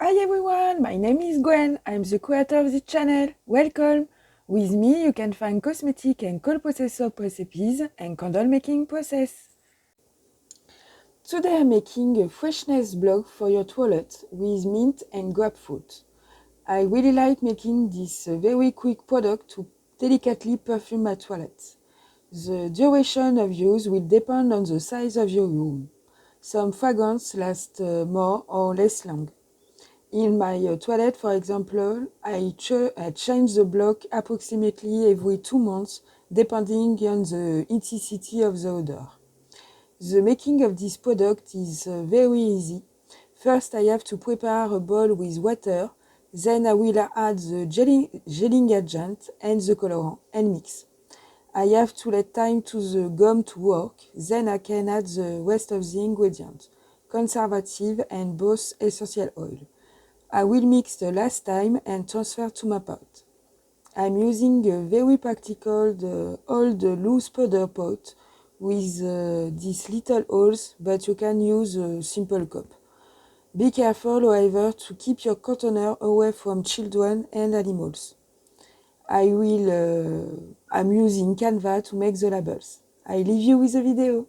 Hi everyone, my name is Gwen. I'm the creator of this channel. Welcome! With me you can find cosmetic and cold process soap recipes and candle making process. Today I'm making a freshness block for your toilet with mint and grapefruit. I really like making this very quick product to delicately perfume my toilet. The duration of use will depend on the size of your room. Some fragrances last more or less long. In my toilet, for example, I change the block approximately every 2 months, depending on the intensity of the odor. The making of this product is very easy. First, I have to prepare a bowl with water, then I will add the gelling agent and the colorant and mix. I have to let time to the gum to work, then I can add the rest of the ingredients, conservative and both essential oil. I will mix the last time and transfer to my pot. I'm using a very practical old loose powder pot with these little holes, but you can use a simple cup. Be careful, however, to keep your container away from children and animals. I'm using Canva to make the labels. I leave you with the video.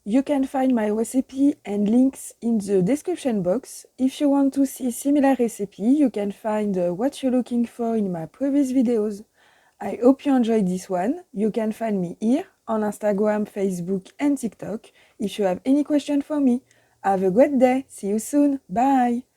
You can find my recipe and links in the description box. If you want to see similar recipe, you can find what you're looking for in my previous videos. I hope you enjoyed this one. You can find me here on Instagram, Facebook and TikTok if you have any question for me. Have a great day. See you soon. Bye.